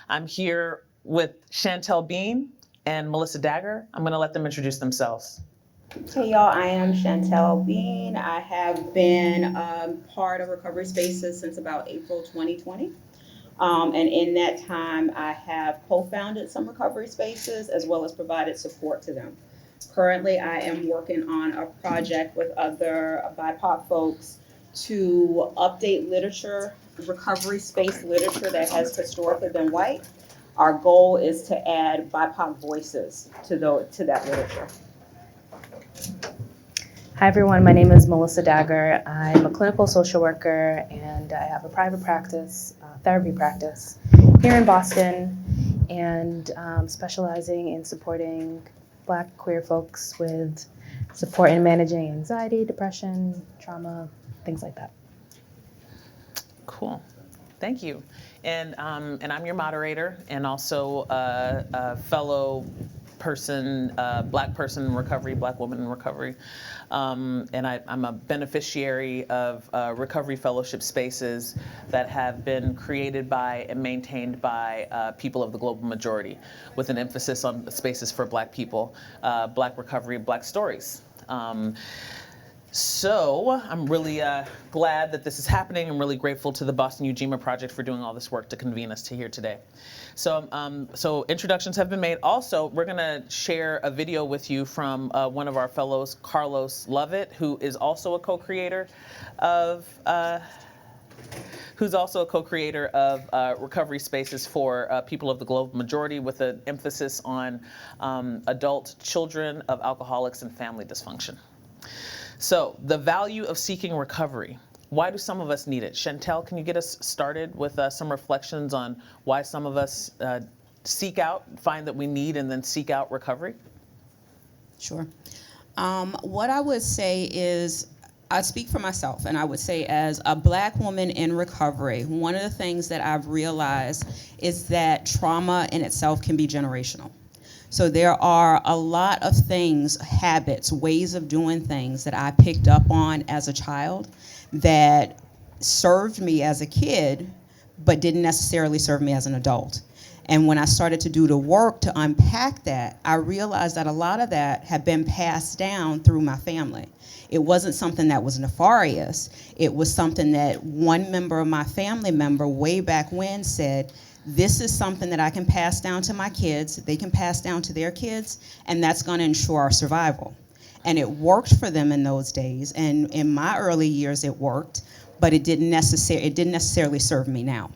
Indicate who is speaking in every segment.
Speaker 1: I'm here with Chantel Bean and Melissa Dagger. I'm going to let them introduce themselves.
Speaker 2: Hey y'all, I am Chantel Bean. I have been part of Recovery Spaces since about April 2020. And in that time, I have co-founded some recovery spaces as well as provided support to them. Currently, I am working on a project with other BIPOC folks to update literature, recovery space literature that has historically been white. Our goal is to add BIPOC voices to that literature.
Speaker 3: Hi everyone, my name is Melissa Dagger. I'm a clinical social worker and I have a private practice, therapy practice here in Boston, and specializing in supporting Black queer folks with support in managing anxiety, depression, trauma, things like that.
Speaker 1: Cool. Thank you. And I'm your moderator and also a fellow person, Black person in recovery, Black woman in recovery. And I'm a beneficiary of recovery fellowship spaces that have been created by and maintained by people of the global majority, with an emphasis on spaces for Black people, Black recovery, Black stories. So I'm really glad that this is happening. I'm really grateful to the Boston Ujima Project for doing all this work to convene us to here today. So introductions have been made. Also, we're going to share a video with you from one of our fellows, Carlos Lovett, who is also a co-creator of recovery spaces for people of the global majority, with an emphasis on adult children of alcoholics and family dysfunction. So, the value of seeking recovery. Why do some of us need it? Chantel, can you get us started with some reflections on why some of us find that we need and then seek out recovery?
Speaker 2: Sure. What I would say is, I speak for myself, and I would say as a Black woman in recovery, one of the things that I've realized is that trauma in itself can be generational. So there are a lot of things, habits, ways of doing things that I picked up on as a child that served me as a kid, but didn't necessarily serve me as an adult. And when I started to do the work to unpack that, I realized that a lot of that had been passed down through my family. It wasn't something that was nefarious. It was something that one member of my family member way back when said, this is something that I can pass down to my kids, they can pass down to their kids, and that's going to ensure our survival. And it worked for them in those days, and in my early years it worked, but it didn't necessarily serve me now.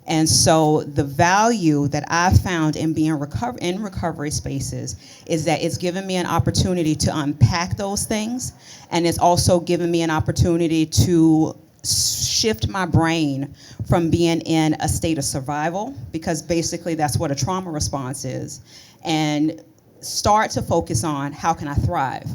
Speaker 2: And so the value that I found in being in recovery spaces is that it's given me an opportunity to unpack those things, and it's also given me an opportunity to shift my brain from being in a state of survival, because basically that's what a trauma response is, and start to focus on how can I thrive.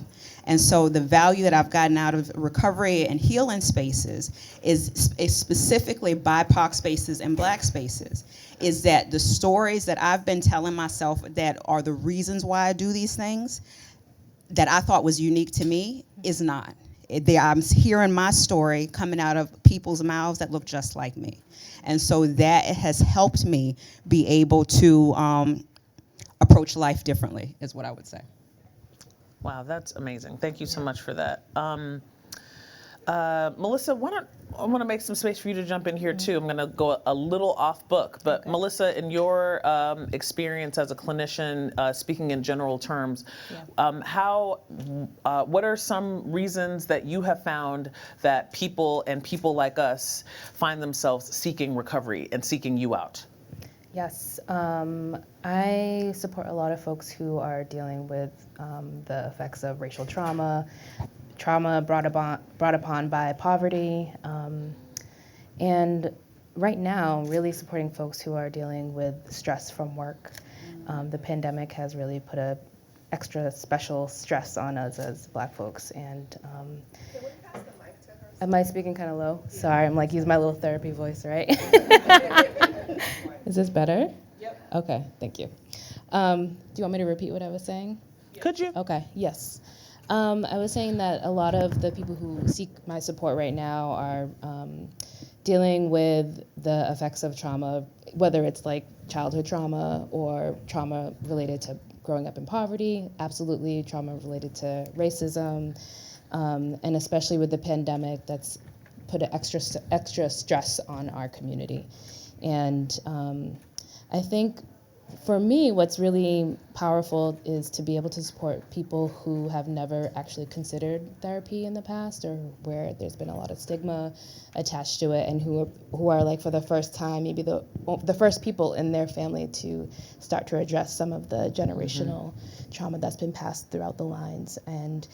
Speaker 2: And so the value that I've gotten out of recovery and healing spaces is specifically BIPOC spaces and Black spaces, is that the stories that I've been telling myself that are the reasons why I do these things that I thought was unique to me is not. I'm hearing my story coming out of people's mouths that look just like me. And so that has helped me be able to approach life differently, is what I would say.
Speaker 1: Wow, that's amazing. Thank you so much for that. Melissa, I want to make some space for you to jump in here too. I'm going to go a little off book, but okay. Melissa, in your experience as a clinician, speaking in general terms, what are some reasons that you have found that people like us find themselves seeking recovery and seeking you out?
Speaker 3: Yes, I support a lot of folks who are dealing with the effects of racial trauma brought upon by poverty, and right now really supporting folks who are dealing with stress from work. The pandemic has really put a extra special stress on us as Black folks, and
Speaker 4: Can we pass the mic to her?
Speaker 3: am I speaking kind of low? Sorry, I'm like using my little therapy voice, right? Is this better?
Speaker 4: Yep.
Speaker 3: Okay, thank you. Do you want me to repeat what I was saying?
Speaker 1: Could you?
Speaker 3: Okay, yes. I was saying that a lot of the people who seek my support right now are dealing with the effects of trauma, whether it's like childhood trauma or trauma related to growing up in poverty, absolutely trauma related to racism, and especially with the pandemic, that's put an extra stress on our community. And I think for me, what's really powerful is to be able to support people who have never actually considered therapy in the past, or where there's been a lot of stigma attached to it, and who are like for the first time, maybe the first people in their family to start to address some of the generational trauma that's been passed throughout the lines. And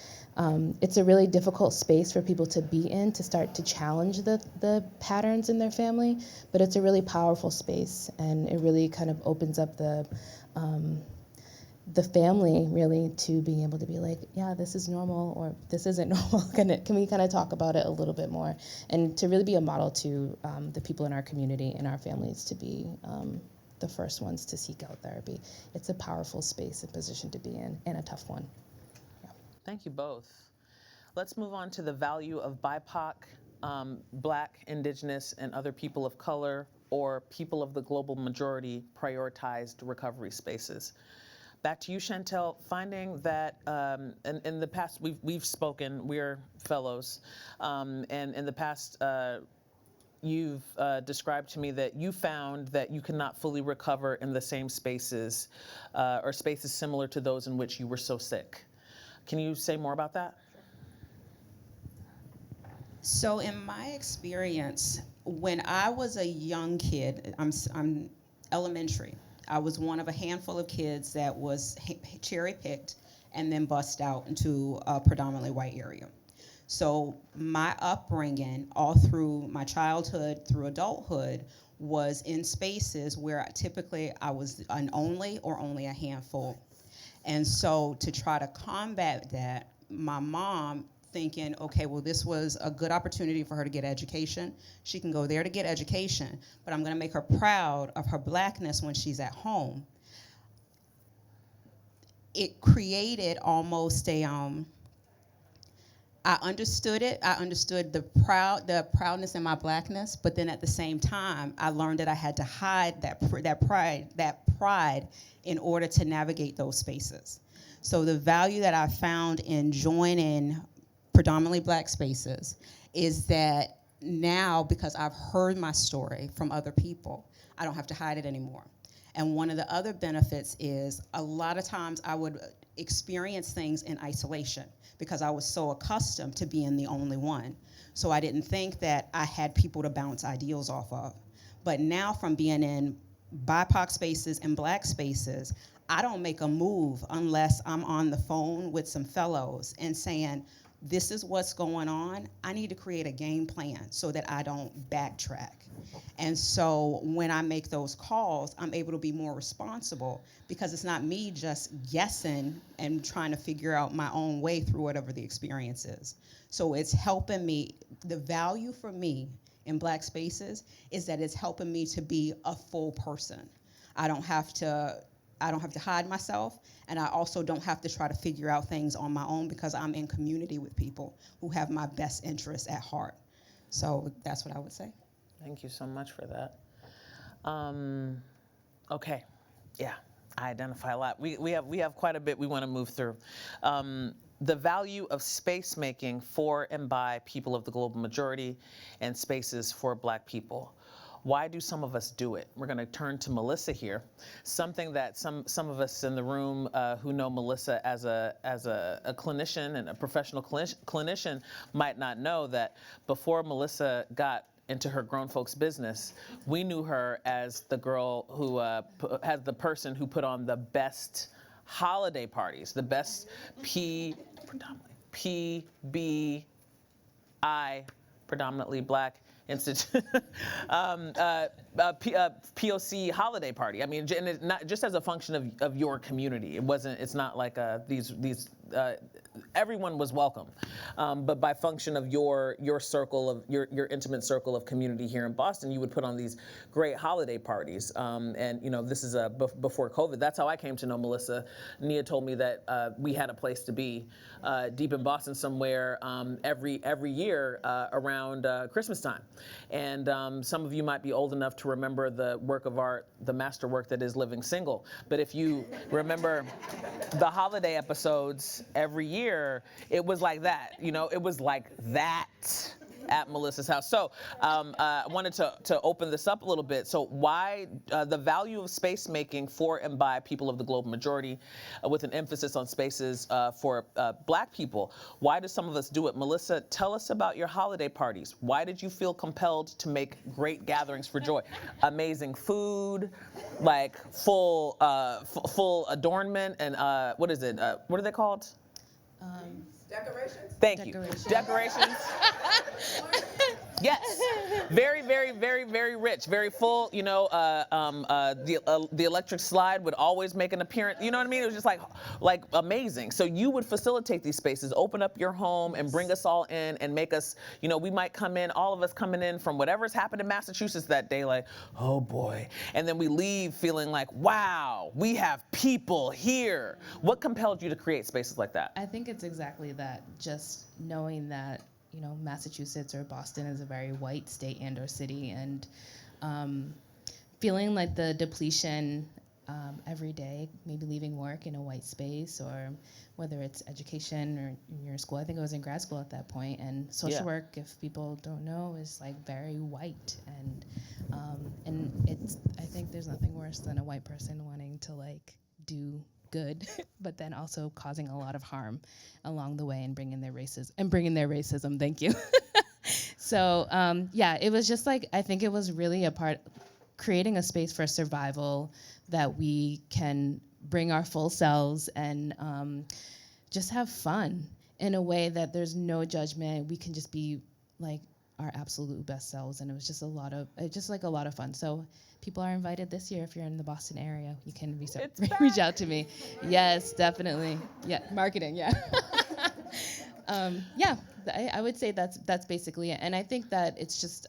Speaker 3: it's a really difficult space for people to be in, to start to challenge the patterns in their family, but it's a really powerful space, and it really kind of opens up the family really to being able to be like, yeah, this is normal, or this isn't normal. Can we kind of talk about it a little bit more, and to really be a model to the people in our community and our families to be the first ones to seek out therapy. It's a powerful space and position to be in, and a tough one.
Speaker 1: Thank you both. Let's move on to the value of BIPOC, Black, Indigenous, and other people of color, or people of the global majority prioritized recovery spaces. Back to you, Chantel. Finding that in the past, we've spoken, we're fellows, and in the past, you've described to me that you found that you could not fully recover in the same spaces or spaces similar to those in which you were so sick. Can you say more about that?
Speaker 2: So in my experience, when I was a young kid, I'm elementary, I was one of a handful of kids that was cherry-picked and then bussed out into a predominantly white area. So my upbringing all through my childhood, through adulthood, was in spaces where typically I was an only or only a handful. And so to try to combat that, my mom thinking, okay, well, this was a good opportunity for her to get education. She can go there to get education, but I'm gonna make her proud of her Blackness when she's at home. It created almost a, I understood it. I understood the proudness in my Blackness, but then at the same time, I learned that I had to hide that pride in order to navigate those spaces. So the value that I found in joining predominantly Black spaces is that now, because I've heard my story from other people, I don't have to hide it anymore. And one of the other benefits is a lot of times I would experience things in isolation because I was so accustomed to being the only one. So I didn't think that I had people to bounce ideals off of. But now, from being in BIPOC spaces and Black spaces, I don't make a move unless I'm on the phone with some fellows and saying, this is what's going on. I need to create a game plan so that I don't backtrack. And so when I make those calls, I'm able to be more responsible because it's not me just guessing and trying to figure out my own way through whatever the experience is. So it's helping me. The value for me in Black spaces is that it's helping me to be a full person. I don't have to hide myself, and I also don't have to try to figure out things on my own because I'm in community with people who have my best interests at heart. So that's what I would say.
Speaker 1: Thank you so much for that. Okay, yeah, I identify a lot. We have quite a bit we want to move through. The value of space making for and by people of the global majority and spaces for Black people. Why do some of us do it? We're going to turn to Melissa here. Something that some of us in the room who know Melissa as a clinician and a professional clinician might not know that before Melissa got into her grown folks business, we knew her as the girl who had the person who put on the best holiday parties, the best PBI, predominantly Black institute, POC holiday party. I mean, and it's not just as a function of your community. It's not like these. Everyone was welcome, but by function of your circle of your intimate circle of community here in Boston, you would put on these great holiday parties. And this is before COVID. That's how I came to know Melissa. Nia told me that we had a place to be deep in Boston somewhere every year around Christmas time. And some of you might be old enough to remember the work of art, the masterwork that is Living Single. But if you remember the holiday episodes every year, it was like that. It was like that at Melissa's house. So I wanted to open this up a little bit. So why the value of space making for and by people of the global majority, with an emphasis on spaces for Black people. Why do some of us do it? Melissa, tell us about your holiday parties. Why did you feel compelled to make great gatherings for joy? Amazing food, like full adornment, and what is it? What are they called?
Speaker 4: Decorations?
Speaker 1: Thank you.
Speaker 3: Decorations.
Speaker 1: Decorations. Yes. Very, very, very, very rich. Very full. The electric slide would always make an appearance. You know what I mean? It was just like amazing. So you would facilitate these spaces, open up your home, and bring us all in and make us. We might come in, all of us coming in from whatever's happened in Massachusetts that day, like, oh boy, and then we leave feeling like, wow, we have people here. What compelled you to create spaces like that?
Speaker 3: I think it's exactly that. Just knowing that, Massachusetts or Boston is a very white state and or city, and feeling like the depletion every day, maybe leaving work in a white space, or whether it's education or in your school. I think I was in grad school at that point, and social work, if people don't know, is like very white, and I think there's nothing worse than a white person wanting to like do good, but then also causing a lot of harm along the way and bringing their racism. Thank you. So it was just like, I think it was really creating a space for survival that we can bring our full selves and just have fun in a way that there's no judgment. We can just be like our absolute best selves, and it was just a lot of fun. So people are invited this year. If you're in the Boston area, you can reach out to me. Yes, definitely. Yeah, marketing. Yeah. I would say that's basically it. And I think that it's just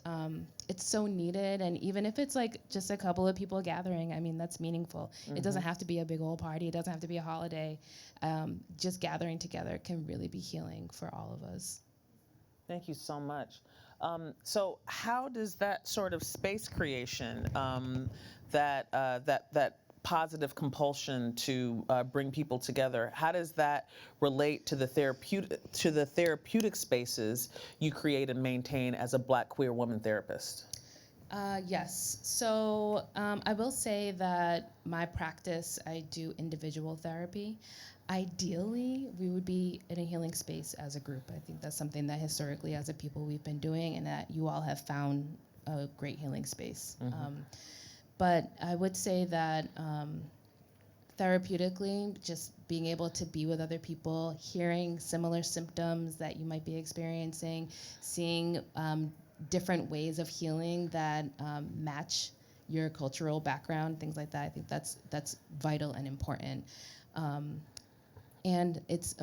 Speaker 3: it's so needed. And even if it's like just a couple of people gathering, I mean, that's meaningful. Mm-hmm. It doesn't have to be a big old party. It doesn't have to be a holiday. Just gathering together can really be healing for all of us.
Speaker 1: Thank you so much. So how does that sort of space creation, that positive compulsion to bring people together, how does that relate to the therapeutic spaces you create and maintain as a Black queer woman therapist?
Speaker 3: Yes. So I will say that my practice, I do individual therapy. Ideally, we would be in a healing space as a group. I think that's something that historically as a people we've been doing, and that you all have found a great healing space. Mm-hmm. But I would say that therapeutically, just being able to be with other people, hearing similar symptoms that you might be experiencing, seeing different ways of healing that match your cultural background, things like that. I think that's vital and important. And it's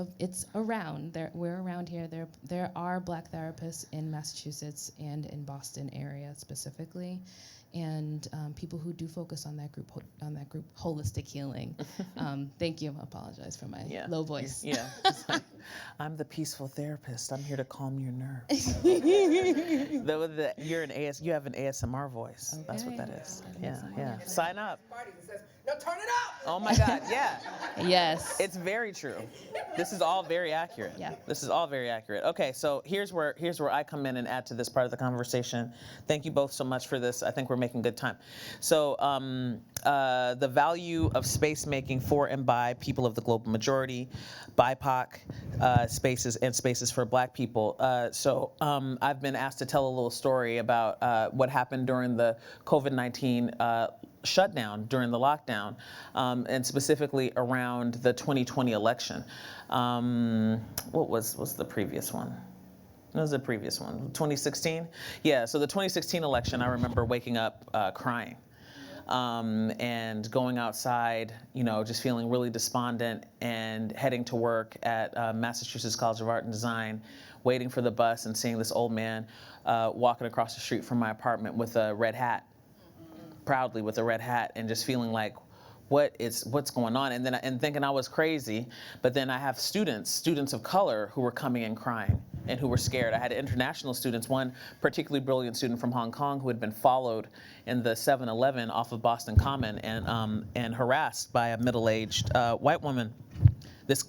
Speaker 3: around there. We're around here. There are Black therapists in Massachusetts and in Boston area specifically, and people who do focus on that group holistic healing. Thank you. I apologize for my low voice.
Speaker 1: Yeah. I'm the peaceful therapist. I'm here to calm your nerves. You have an ASMR voice. Okay. That's what that is. Yeah. Sign up.
Speaker 4: It says, no, turn it up.
Speaker 1: Oh my God. Yeah.
Speaker 3: Yes.
Speaker 1: It's very true. This is all very accurate.
Speaker 3: Yeah.
Speaker 1: This is all very accurate. Okay, so here's where I come in and add to this part of the conversation. Thank you both so much for this. I think we're making good time. So the value of space making for and by people of the global majority, BIPOC spaces, and spaces for Black people. So I've been asked to tell a little story about what happened during the COVID-19 shutdown, during the lockdown, and specifically around the 2020 election. What was the previous one? What was the previous one? 2016? Yeah, so the 2016 election, I remember waking up crying. And going outside, just feeling really despondent, and heading to work at Massachusetts College of Art and Design, waiting for the bus and seeing this old man walking across the street from my apartment with a red hat, proudly with a red hat, and just feeling like, what's going on? And thinking I was crazy. But then I have students of color who were coming in crying and who were scared. I had international students, one particularly brilliant student from Hong Kong who had been followed in the 7-Eleven off of Boston Common and harassed by a middle-aged white woman.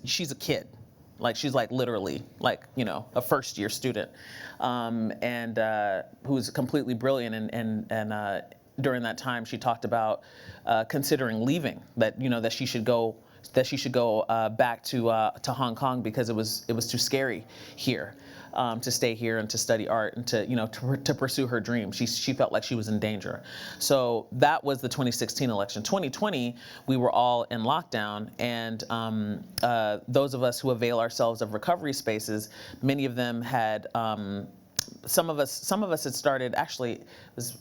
Speaker 1: She's a kid. She's literally a first-year student, and who's completely brilliant, and during that time she talked about considering leaving, that she should go back to Hong Kong because it was too scary here, to stay here and to study art and to pursue her dream. She felt like she was in danger. So that was the 2016 election. 2020, we were all in lockdown, and those of us who avail ourselves of recovery spaces, many of them had. Some of us had started, actually,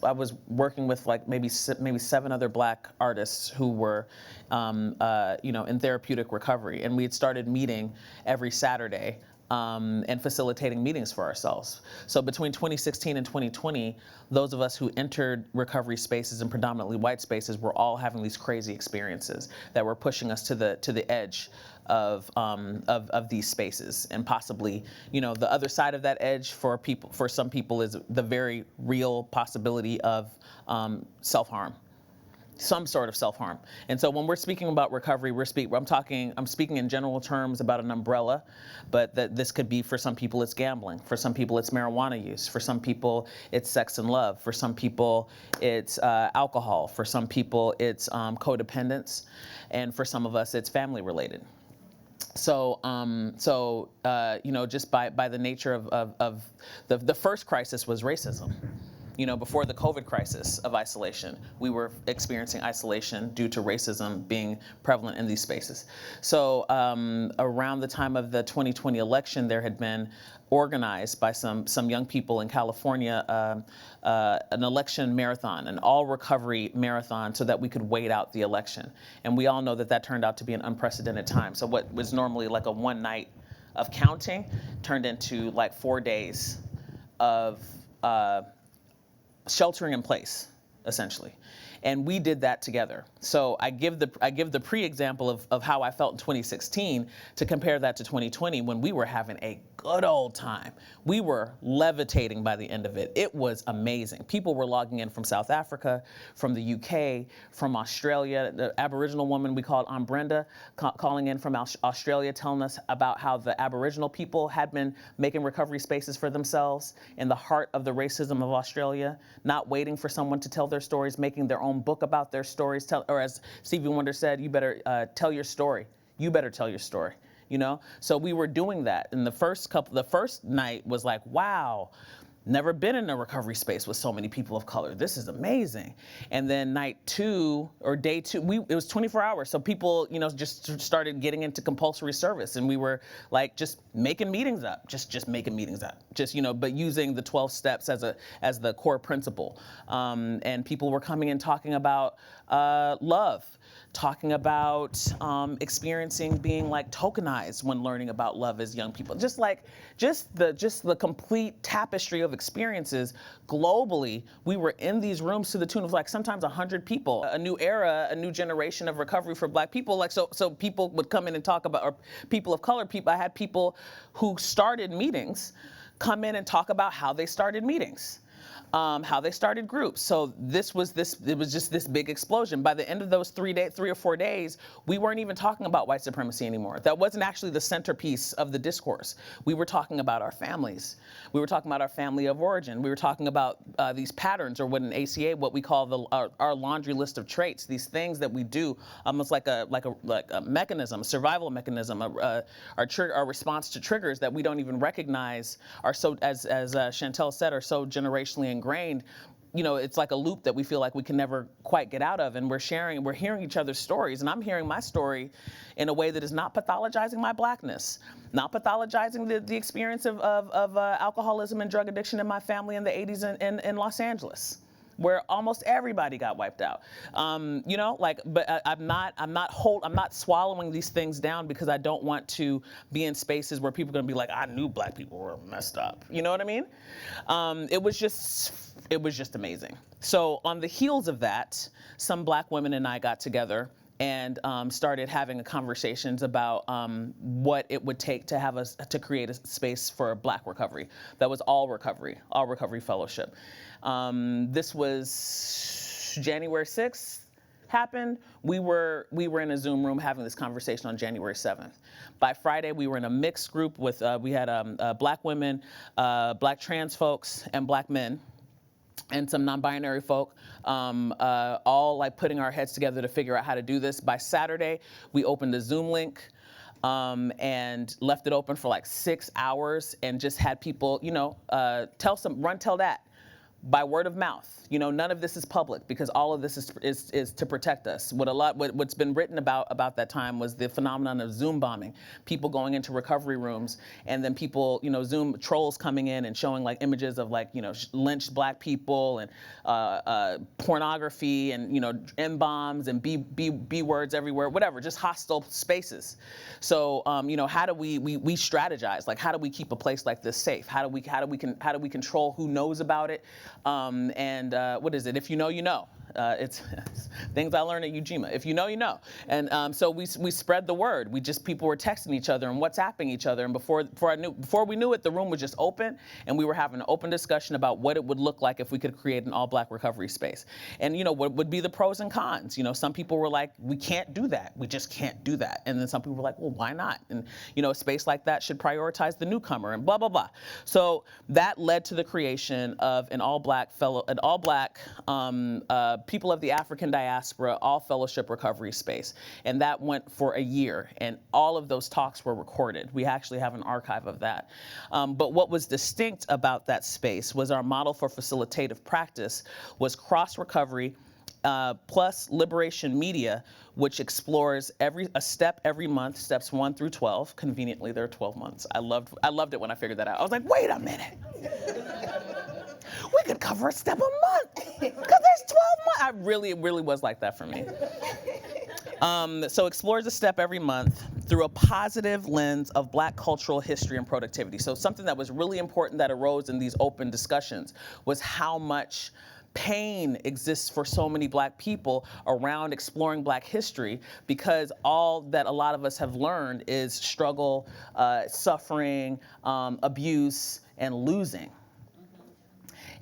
Speaker 1: I was working with maybe 7 other Black artists who were, in therapeutic recovery, and we had started meeting every Saturday and facilitating meetings for ourselves. So between 2016 and 2020, those of us who entered recovery spaces and predominantly white spaces were all having these crazy experiences that were pushing us to the edge of these spaces, and possibly, the other side of that edge for some people is the very real possibility of self-harm. Some sort of self-harm. And so when we're speaking about recovery, I'm speaking in general terms about an umbrella, but that this could be, for some people it's gambling, for some people it's marijuana use, for some people it's sex and love, for some people it's alcohol, for some people it's codependence, and for some of us it's family related. So, just by the nature of the first crisis was racism. Before the COVID crisis of isolation, we were experiencing isolation due to racism being prevalent in these spaces. So around the time of the 2020 election, there had been organized by some young people in California an election marathon, an all-recovery marathon, so that we could wait out the election. And we all know that turned out to be an unprecedented time. So what was normally like a one night of counting turned into 4 days of sheltering in place, essentially. And we did that together. So I give the pre-example of how I felt in 2016 to compare that to 2020, when we were having a good old time. We were levitating by the end of it. It was amazing. People were logging in from South Africa, from the UK, from Australia. The Aboriginal woman we called Aunt Brenda calling in from Australia, telling us about how the Aboriginal people had been making recovery spaces for themselves in the heart of the racism of Australia, not waiting for someone to tell their stories, making their own book about their stories, or as Stevie Wonder said, you better tell your story. You better tell your story. So we were doing that. And the first night was like, wow, never been in a recovery space with so many people of color. This is amazing. And then night 2 or day 2, it was 24 hours. So people, just started getting into compulsory service, and we were just making meetings up, just making meetings up, but using the 12 steps as the core principle. And people were coming in talking about love, talking about experiencing being tokenized when learning about love as young people. Just the complete tapestry of experiences globally. We were in these rooms to the tune of sometimes 100 people. A new era, a new generation of recovery for Black people. So people would come in and talk about, or people of color, I had people who started meetings come in and talk about how they started meetings. How they started groups. So it was just this big explosion. By the end of those 3 or 4 days, we weren't even talking about white supremacy anymore. That wasn't actually the centerpiece of the discourse. We were talking about our families. We were talking about our family of origin. We were talking about these patterns, or what in ACA, what we call our laundry list of traits. These things that we do, almost like a mechanism, a survival mechanism, our response to triggers that we don't even recognize are so, as Chantel said, are so generationally ingrained, it's like a loop that we feel like we can never quite get out of, and we're hearing each other's stories, and I'm hearing my story in a way that is not pathologizing my blackness, not pathologizing the experience of alcoholism and drug addiction in my family in the 80s in Los Angeles, where almost everybody got wiped out. But I'm not swallowing these things down because I don't want to be in spaces where people are going to be like, I knew black people were messed up. You know what I mean? It was just amazing. So on the heels of that, some black women and I got together and started having conversations about what it would take to create a space for Black recovery that was all recovery fellowship. This was January 6th happened. We were in a Zoom room having this conversation on January 7th. By Friday, we were in a mixed group with we had Black women, Black trans folks, and Black men, and some non-binary folk, all like putting our heads together to figure out how to do this. By Saturday, we opened a Zoom link and left it open for like 6 hours and just had people, tell that by word of mouth. None of this is public because all of this is to protect us. What's been written about that time was the phenomenon of Zoom bombing, people going into recovery rooms and then people, Zoom trolls coming in and showing like images of like, lynched black people and pornography and, M-bombs and B words everywhere, whatever, just hostile spaces. So, how do we strategize? Like, how do we keep a place like this safe? How do we control who knows about it? What is it? If you know, you know. It's things I learned at Ujima. If you know, you know. And so we spread the word. People were texting each other and WhatsApping each other. And before we knew it, the room was just open, and we were having an open discussion about what it would look like if we could create an all-Black recovery space. And what would be the pros and cons? Some people were like, we can't do that. We just can't do that. And then some people were like, well, why not? And a space like that should prioritize the newcomer and blah blah blah. So that led to the creation of an all-Black people of the African diaspora all fellowship recovery space, and that went for a year, and all of those talks were recorded. We actually have an archive of that. But what was distinct about that space was our model for facilitative practice was cross recovery plus liberation media, which explores a step every month, steps 1 through 12. Conveniently, there are 12 months. I loved it when I figured that out. I was like, wait a minute. We could cover a step a month because there's 12 months. It really was like that for me. So explores a step every month through a positive lens of Black cultural history and productivity. So something that was really important that arose in these open discussions was how much pain exists for so many Black people around exploring Black history, because all that a lot of us have learned is struggle, suffering, abuse, and losing.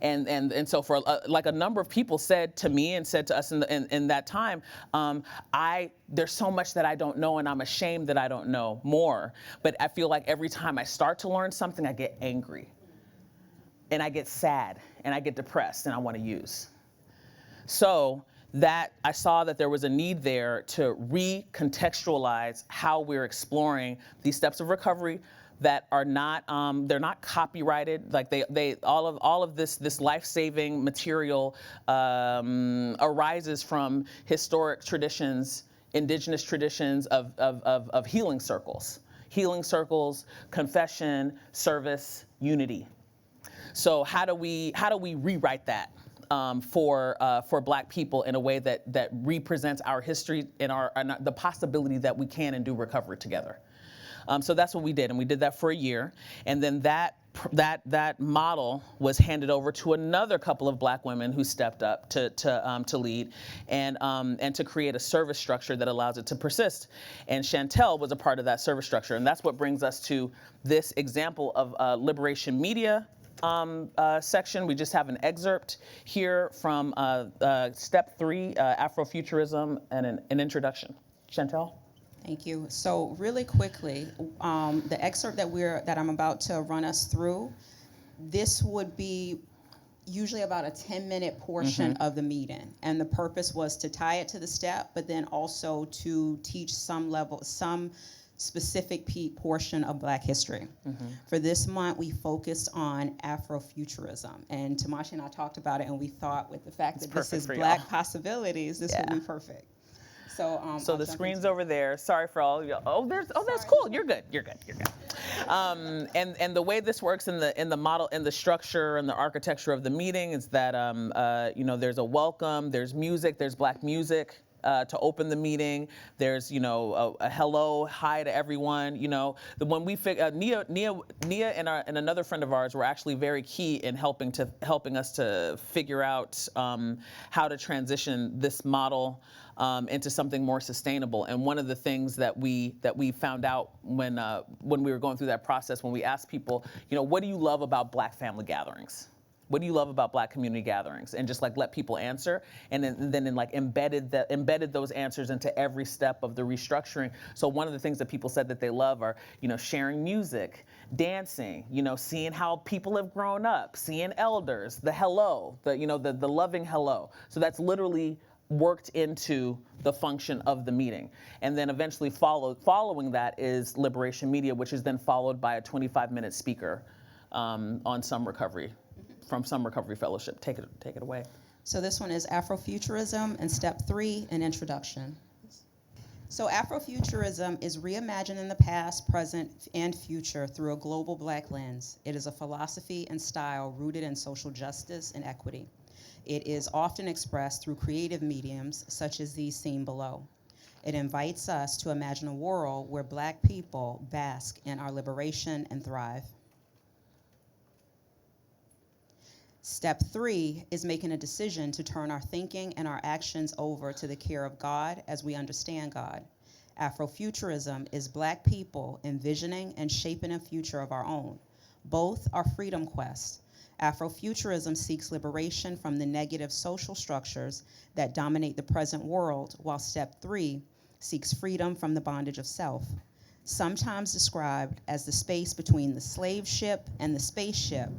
Speaker 1: And so for like a number of people said to me and said to us in that time, there's so much that I don't know and I'm ashamed that I don't know more. But I feel like every time I start to learn something, I get angry and I get sad and I get depressed and I want to use. So that I saw that there was a need there to recontextualize how we're exploring these steps of recovery that are not, they're not copyrighted. Like all of this life-saving material arises from historic traditions, indigenous traditions of healing circles, confession, service, unity. So how do we rewrite that for Black people in a way that represents our history and the possibility that we can and do recover together? So that's what we did, and we did that for a year, and then that model was handed over to another couple of Black women who stepped up to lead and to create a service structure that allows it to persist. And Chantel was a part of that service structure, and that's what brings us to this example of liberation media section. We just have an excerpt here from step 3, Afrofuturism, and an introduction. Chantel?
Speaker 2: Thank you. So really quickly, the excerpt that I'm about to run us through, this would be usually about a 10-minute portion of the meeting. And the purpose was to tie it to the step, but then also to teach some specific portion of Black history. For this month, we focused on Afrofuturism. And Tamashi and I talked about it, and we thought with the fact that this is Black possibilities, this would be perfect. So,
Speaker 1: so the screen's over there. Sorry for all of you. That's cool. You're good. And the way this works in the model, in the structure and the architecture of the meeting is that there's a welcome, there's music, there's Black music. To open the meeting, there's a hello, hi to everyone. When we Nia and another friend of ours were actually very key in helping us to figure out how to transition this model into something more sustainable. And one of the things that we found out when we were going through that process, when we asked people, what do you love about Black family gatherings? What do you love about Black community gatherings? And just let people answer, and then embedded those answers into every step of the restructuring. So one of the things that people said that they love are, sharing music, dancing, seeing how people have grown up, seeing elders, the hello, the loving hello. So that's literally worked into the function of the meeting. And then eventually following that is Liberation Media, which is then followed by a 25-minute speaker on Some Recovery. From Some Recovery Fellowship. Take it away.
Speaker 2: So this one is Afrofuturism, and step 3, an introduction. So Afrofuturism is reimagining the past, present, and future through a global Black lens. It is a philosophy and style rooted in social justice and equity. It is often expressed through creative mediums, such as these seen below. It invites us to imagine a world where Black people bask in our liberation and thrive. Step 3 is making a decision to turn our thinking and our actions over to the care of God as we understand God. Afrofuturism is Black people envisioning and shaping a future of our own. Both are freedom quests. Afrofuturism seeks liberation from the negative social structures that dominate the present world, while step 3 seeks freedom from the bondage of self. Sometimes described as the space between the slave ship and the spaceship,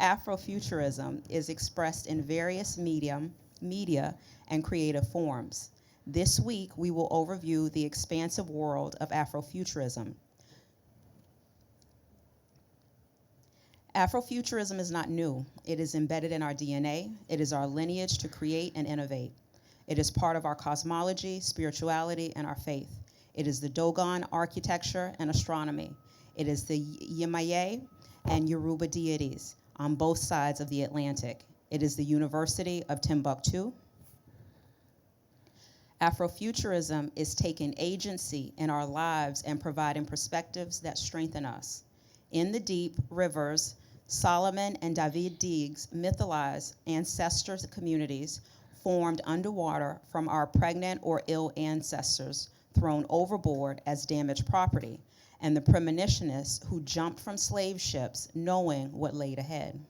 Speaker 2: Afrofuturism is expressed in various media and creative forms. This week, we will overview the expansive world of Afrofuturism. Afrofuturism is not new. It is embedded in our DNA. It is our lineage to create and innovate. It is part of our cosmology, spirituality, and our faith. It is the Dogon architecture and astronomy. It is the Yimaye and Yoruba deities on both sides of the Atlantic. It is the University of Timbuktu. Afrofuturism is taking agency in our lives and providing perspectives that strengthen us. In the deep rivers, Solomon and David Diggs mythologize ancestor communities formed underwater from our pregnant or ill ancestors thrown overboard as damaged property, and the premonitionists who jumped from slave ships knowing what laid ahead.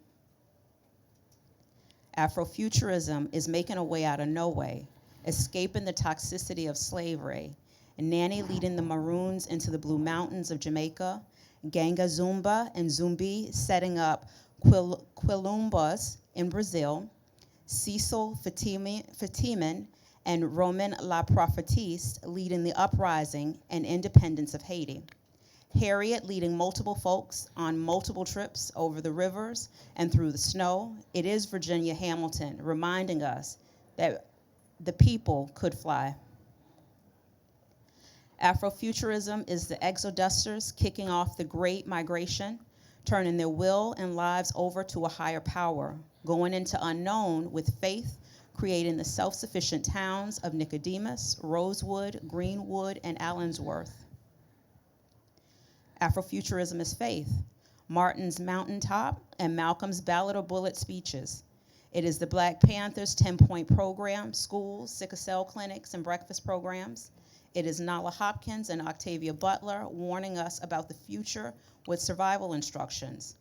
Speaker 2: Afrofuturism is making a way out of no way, escaping the toxicity of slavery, Nanny leading the Maroons into the Blue Mountains of Jamaica, Ganga Zumba and Zumbi setting up Quilumbas in Brazil, Cecil Fatiman and Roman La Prophetiste leading the uprising and independence of Haiti. Harriet leading multiple folks on multiple trips over the rivers and through the snow. It is Virginia Hamilton reminding us that the people could fly. Afrofuturism is the exodusters kicking off the Great Migration, turning their will and lives over to a higher power, going into unknown with faith, creating the self-sufficient towns of Nicodemus, Rosewood, Greenwood, and Allensworth. Afrofuturism is faith, Martin's Mountaintop and Malcolm's Ballad or Bullet speeches. It is the Black Panthers' 10-point program, schools, sickle cell clinics, and breakfast programs. It is Nala Hopkins and Octavia Butler warning us about the future with survival instructions.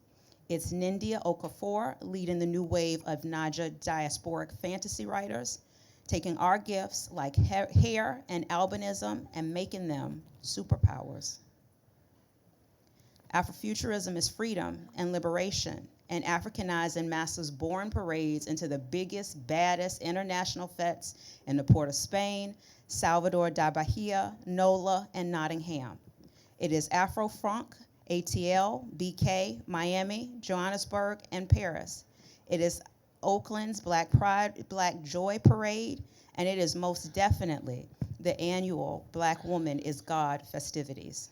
Speaker 2: It's Nindia Okafor leading the new wave of Naija diasporic fantasy writers, taking our gifts like hair and albinism and making them superpowers. Afrofuturism is freedom and liberation, and Africanizing masses born parades into the biggest, baddest international fetes in the Port of Spain, Salvador da Bahia, NOLA, and Nottingham. It is Afro-Funk, ATL, BK, Miami, Johannesburg, and Paris. It is Oakland's Black Pride, Black Joy Parade, and it is most definitely the annual Black Woman is God festivities.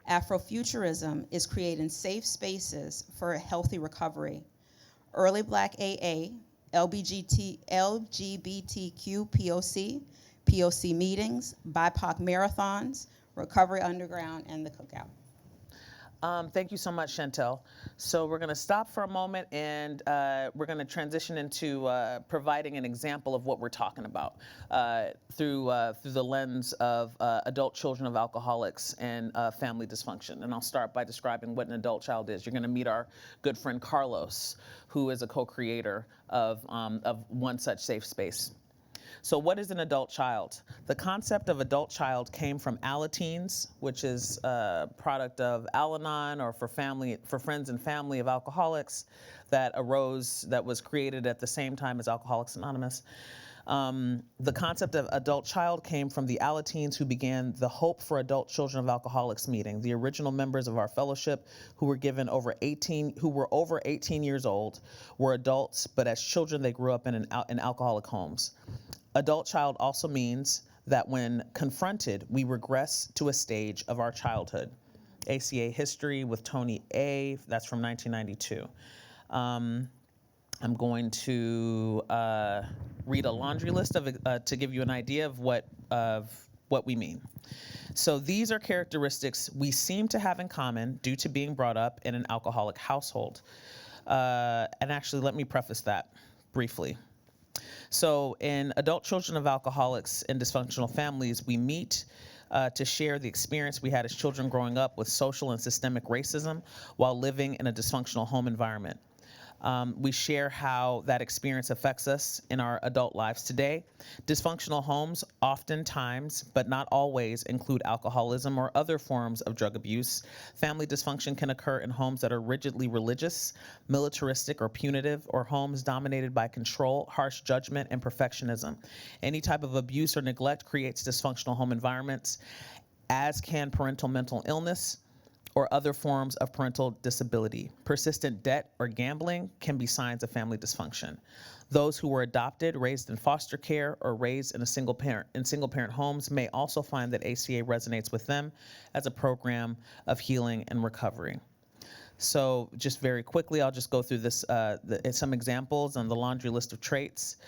Speaker 2: Afrofuturism is creating safe spaces for healthy recovery. Early Black AA, LGBTQ POC meetings, BIPOC marathons, Recovery Underground, and the Cookout.
Speaker 1: Thank you so much, Chantel. So we're going to stop for a moment, and we're going to transition into providing an example of what we're talking about through the lens of adult children of alcoholics and family dysfunction. And I'll start by describing what an adult child is. You're going to meet our good friend Carlos, who is a co-creator of one such safe space. So what is an adult child? The concept of adult child came from Alateens, which is a product of Al-Anon, or for friends and family of alcoholics, that was created at the same time as Alcoholics Anonymous. The concept of adult child came from the Alateens, who began the Hope for Adult Children of Alcoholics meeting. The original members of our fellowship, who were over 18 years old, were adults, but as children they grew up in alcoholic homes. Adult child also means that when confronted, we regress to a stage of our childhood. ACA history with Tony A., that's from 1992. I'm going to read a laundry list to give you an idea of what we mean. So these are characteristics we seem to have in common due to being brought up in an alcoholic household. And actually, let me preface that briefly. So in adult children of alcoholics and dysfunctional families, we meet to share the experience we had as children growing up with social and systemic racism while living in a dysfunctional home environment. We share how that experience affects us in our adult lives today. Dysfunctional homes oftentimes, but not always, include alcoholism or other forms of drug abuse. Family dysfunction can occur in homes that are rigidly religious, militaristic, or punitive, or homes dominated by control, harsh judgment, and perfectionism. Any type of abuse or neglect creates dysfunctional home environments, as can parental mental illness or other forms of parental disability. Persistent debt or gambling can be signs of family dysfunction. Those who were adopted, raised in foster care, or raised in single parent homes may also find that ACA resonates with them as a program of healing and recovery. So just very quickly, I'll just go through this, some examples on the laundry list of traits.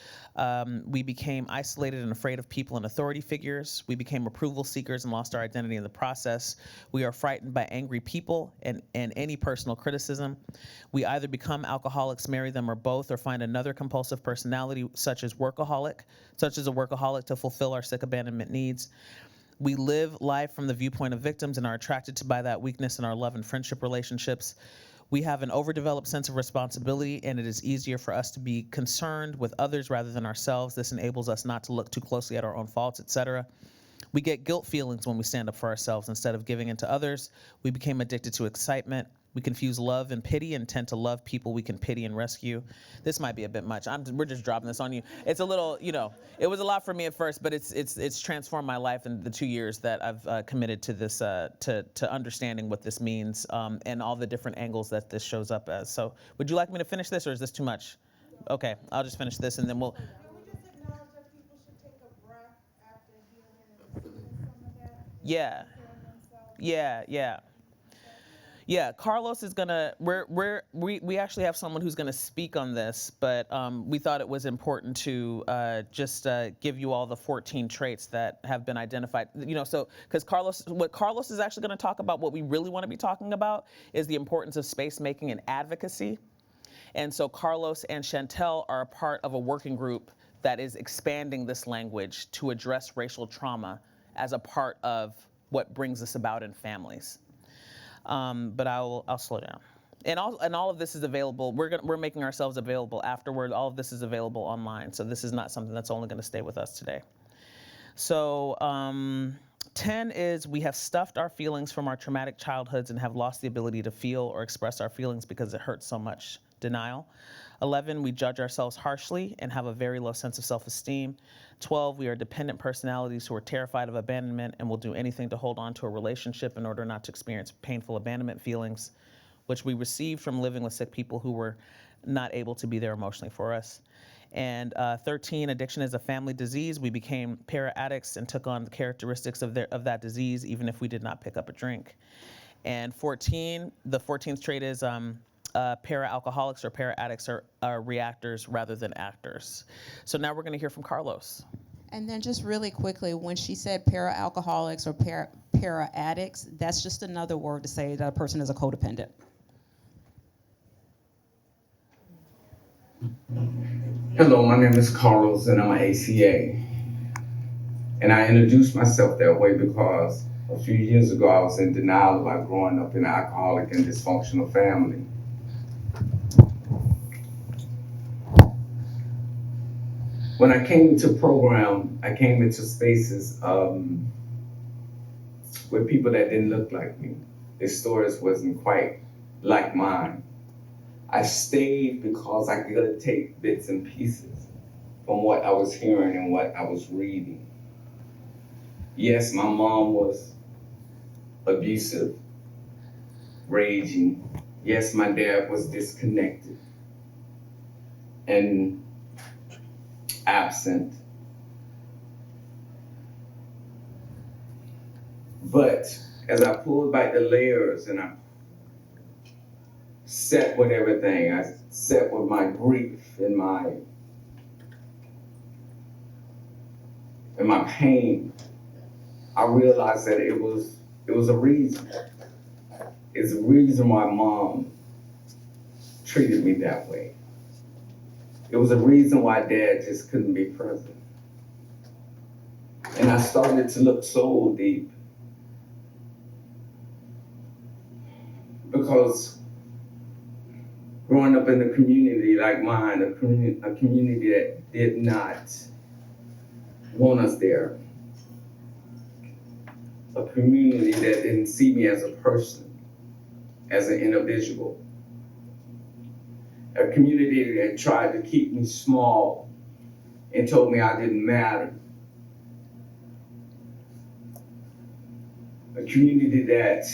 Speaker 1: We became isolated and afraid of people and authority figures. We became approval seekers and lost our identity in the process. We are frightened by angry people and any personal criticism. We either become alcoholics, marry them, or both, or find another compulsive personality, such as a workaholic, to fulfill our sick abandonment needs. We live life from the viewpoint of victims and are attracted by that weakness in our love and friendship relationships. We have an overdeveloped sense of responsibility, and it is easier for us to be concerned with others rather than ourselves. This enables us not to look too closely at our own faults, etc. We get guilt feelings when we stand up for ourselves instead of giving in to others. We became addicted to excitement. We confuse love and pity and tend to love people we can pity and rescue. This might be a bit much. We're just dropping this on you. It's a little, it was a lot for me at first, but it's transformed my life in the 2 years that I've committed to this, to understanding what this means, and all the different angles that this shows up as. So would you like me to finish this, or is this too much? Okay, I'll just finish this and then we'll.
Speaker 5: Can we just acknowledge that people should take a breath after healing and receiving some of that?
Speaker 1: Yeah.
Speaker 5: Preparing themselves?
Speaker 1: Yeah. Yeah, Carlos is gonna. We actually have someone who's gonna speak on this, but we thought it was important to just give you all the 14 traits that have been identified. So because what Carlos is actually gonna talk about, what we really want to be talking about, is the importance of space making and advocacy. And so Carlos and Chantel are a part of a working group that is expanding this language to address racial trauma as a part of what brings us about in families. But I'll slow down. And all of this is available. We're making ourselves available afterward. All of this is available online. So this is not something that's only going to stay with us today. So 10 is we have stuffed our feelings from our traumatic childhoods and have lost the ability to feel or express our feelings because it hurts so much denial. 11, we judge ourselves harshly and have a very low sense of self-esteem. 12, we are dependent personalities who are terrified of abandonment and will do anything to hold on to a relationship in order not to experience painful abandonment feelings, which we received from living with sick people who were not able to be there emotionally for us. And 13, addiction is a family disease. We became para-addicts and took on the characteristics of that disease, even if we did not pick up a drink. And 14, the 14th trait is para-alcoholics or para-addicts are reactors rather than actors. So now we're going to hear from Carlos.
Speaker 2: And then just really quickly, when she said para-alcoholics or para-addicts, that's just another word to say that a person is a codependent.
Speaker 6: Hello, my name is Carlos and I'm an ACA. And I introduced myself that way because a few years ago I was in denial about growing up in an alcoholic and dysfunctional family. When I came into program, I came into spaces with people that didn't look like me. Their stories wasn't quite like mine. I stayed because I could take bits and pieces from what I was hearing and what I was reading. Yes, my mom was abusive, raging. Yes, my dad was disconnected and absent. But as I pulled back the layers and I sat with everything, I sat with my grief and my pain, I realized that it was a reason. It's a reason why mom treated me that way. It was a reason why dad just couldn't be present. And I started to look so deep because growing up in a community like mine, a community that did not want us there, a community that didn't see me as a person, as an individual, a community that tried to keep me small and told me I didn't matter, a community that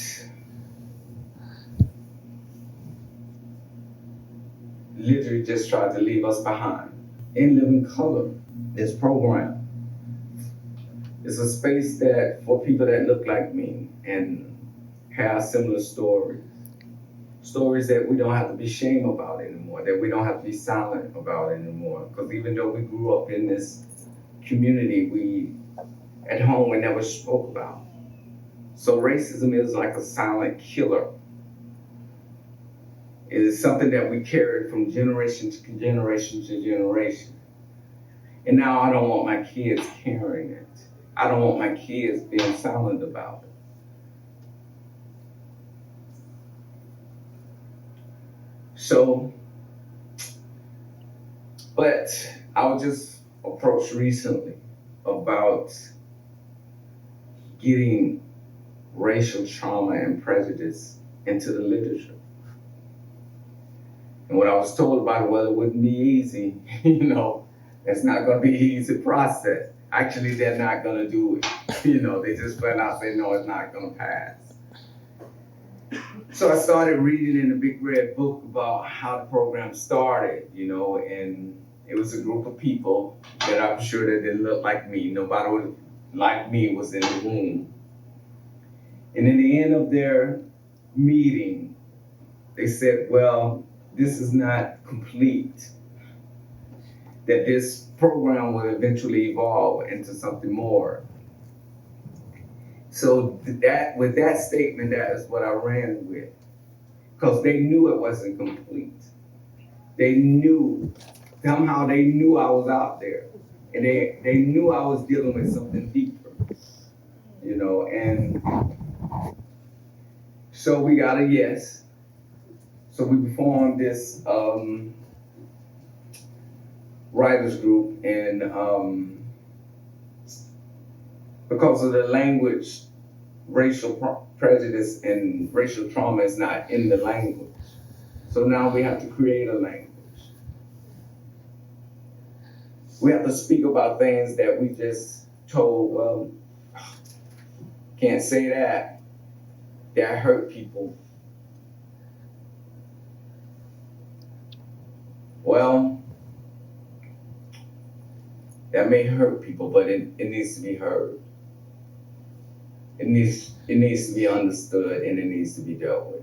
Speaker 6: literally just tried to leave us behind. In Living Color, this program is a space that for people that look like me and have similar stories. Stories that we don't have to be ashamed about anymore, that we don't have to be silent about anymore. Because even though we grew up in this community, at home we never spoke about. So racism is like a silent killer. It is something that we carried from generation to generation to generation. And now I don't want my kids carrying it. I don't want my kids being silent about it. So, but I was just approached recently about getting racial trauma and prejudice into the literature. And what I was told about it, well, it wouldn't be easy, it's not gonna be an easy process. Actually, they're not gonna do it. They just flat out say, no, it's not gonna pass. So I started reading in the big red book about how the program started, and it was a group of people that I'm sure that didn't look like me. Nobody like me was in the room. And in the end of their meeting, they said, well, this is not complete, that this program will eventually evolve into something more. So with that statement, that is what I ran with, because they knew it wasn't complete. They knew, somehow they knew I was out there, and they knew I was dealing with something deeper, and so we got a yes. So we formed this writers group, and because of the language, racial prejudice and racial trauma is not in the language. So now we have to create a language. We have to speak about things that we just told, well, can't say that. That hurt people. Well, that may hurt people, but it needs to be heard. It needs to be understood, and it needs to be dealt with.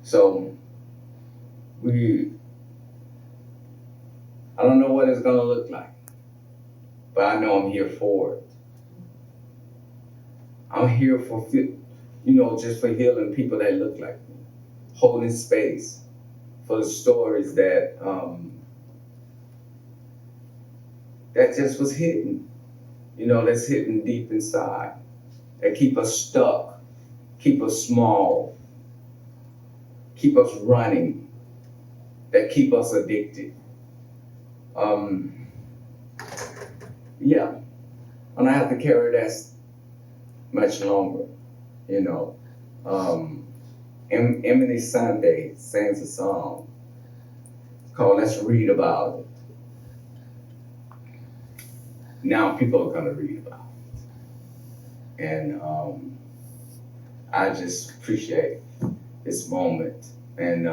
Speaker 6: So I don't know what it's gonna look like, but I know I'm here for it. I'm here for, just for healing people that look like me, holding space for the stories that that just was hidden, that's hidden deep inside, that keep us stuck, keep us small, keep us running, that keep us addicted. Yeah, and I have to carry that much longer, you know. Emily Sunday sings a song called "Let's Read About It." Now people are gonna read about it, and I just appreciate this moment, and